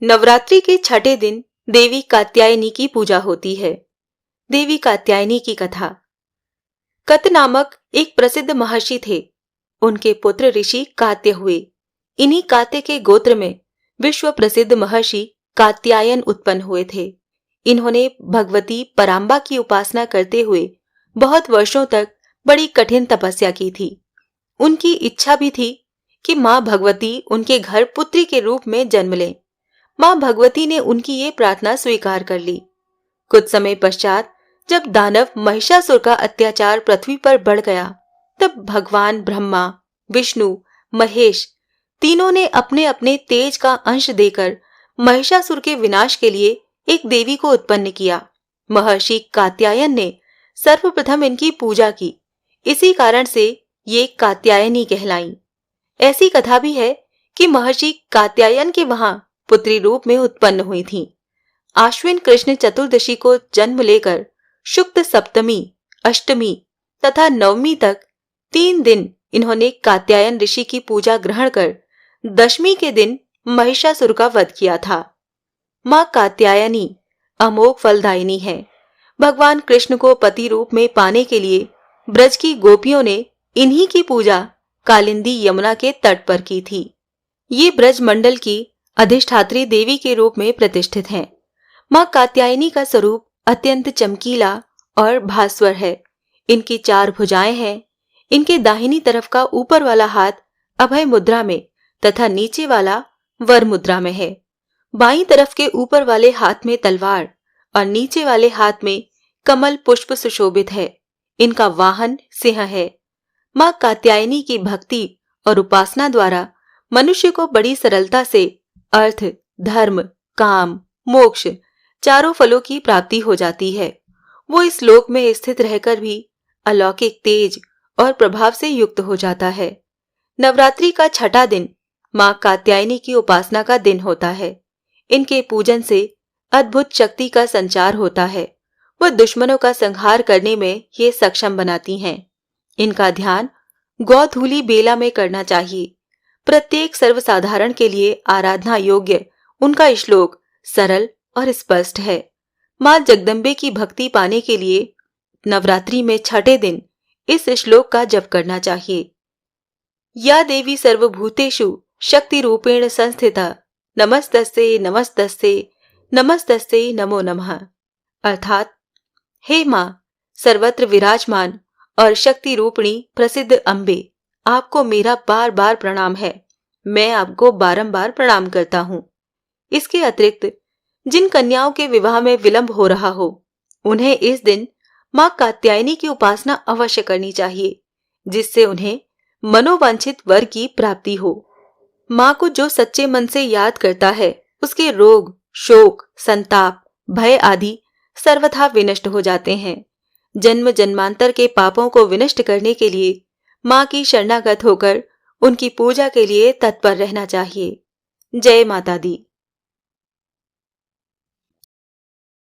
नवरात्रि के छठे दिन देवी कात्यायनी की पूजा होती है। देवी कात्यायनी की कथा। कत नामक एक प्रसिद्ध महर्षि थे। उनके पुत्र ऋषि कात्य हुए। इन्हीं कात्य के गोत्र में विश्व प्रसिद्ध महर्षि कात्यायन उत्पन्न हुए थे। इन्होंने भगवती पराम्बा की उपासना करते हुए बहुत वर्षों तक बड़ी कठिन तपस्या की थी। उनकी इच्छा भी थी कि मां भगवती उनके घर पुत्री के रूप में जन्म लें। मां भगवती ने उनकी ये प्रार्थना स्वीकार कर ली। कुछ समय पश्चात जब दानव महिषासुर का अत्याचार पृथ्वी पर बढ़ गया, तब भगवान ब्रह्मा, विष्णु, महेश तीनों ने अपने अपने तेज का अंश देकर महिषासुर के विनाश के लिए एक देवी को उत्पन्न किया। महर्षि कात्यायन ने सर्वप्रथम इनकी पूजा की। इसी कारण से ये कात्यायनी कहलाईं। ऐसी कथा भी है कि महर्षि कात्यायन के वहां पुत्री रूप में उत्पन्न हुई थीं। आश्विन कृष्ण चतुर्दशी को जन्म लेकर शुक्ल सप्तमी, अष्टमी तथा नवमी तक 3 दिन इन्होंने कात्यायन ऋषि की पूजा ग्रहण कर दशमी के दिन महिषासुर का वध किया था। मां कात्यायनी अमोघ फलदायिनी है। भगवान कृष्ण को पति रूप में पाने के लिए ब्रज की गोपियों ने इन्हीं की पूजा कालिंदी यमुना के तट पर की थी। ये ब्रज मंडल की अधिष्ठात्री देवी के रूप में प्रतिष्ठित हैं। मां कात्यायनी का स्वरूप अत्यंत चमकीला और भास्वर है। इनकी 4 भुजाएं हैं। इनके दाहिनी तरफ का ऊपर वाला हाथ अभय मुद्रा में तथा नीचे वाला वर मुद्रा में है। बाईं तरफ के ऊपर वाले हाथ में तलवार और नीचे वाले हाथ में कमल पुष्प सुशोभित है। इनका वाहन सिंह है। मां कात्यायनी की भक्ति और उपासना द्वारा मनुष्य को बड़ी सरलता से अर्थ, धर्म, काम, मोक्ष चारों फलों की प्राप्ति हो जाती है। वो इस लोक में स्थित रहकर भी अलौकिक तेज और प्रभाव से युक्त हो जाता है। नवरात्रि का छठा दिन मां कात्यायनी की उपासना का दिन होता है। इनके पूजन से अद्भुत शक्ति का संचार होता है। वह दुश्मनों का संहार करने में ये सक्षम बनाती हैं। इनका ध्यान गौधूली बेला में करना चाहिए। प्रत्येक सर्वसाधारण के लिए आराधना योग्य उनका श्लोक सरल और स्पष्ट है। मां जगदम्बे की भक्ति पाने के लिए नवरात्रि में छठे दिन इस श्लोक का जप करना चाहिए। या देवी सर्वभूतेषु शक्ति रूपेण संस्थिता नमस्तस्यै नमस्तस्यै नमस्तस्यै नमो नमः। अर्थात हे मां, सर्वत्र विराजमान और शक्ति रूपिणी प्रसिद्ध अम्बे, आपको मेरा बार बार प्रणाम है। मैं आपको बारंबार प्रणाम करता हूँ। इसके अतिरिक्त जिन कन्याओं के विवाह में विलंब हो रहा हो, उन्हें इस दिन मां कात्यायनी की उपासना अवश्य करनी चाहिए, जिससे उन्हें मनोवांछित वर की प्राप्ति हो। मां को जो सच्चे मन से याद करता है, उसके रोग, शोक, संताप, भय आदि सर्वथा विनष्ट हो जाते हैं। जन्म जन्मांतर के पापों को विनष्ट करने के लिए मां की शरणागत होकर उनकी पूजा के लिए तत्पर रहना चाहिए। जय माता दी।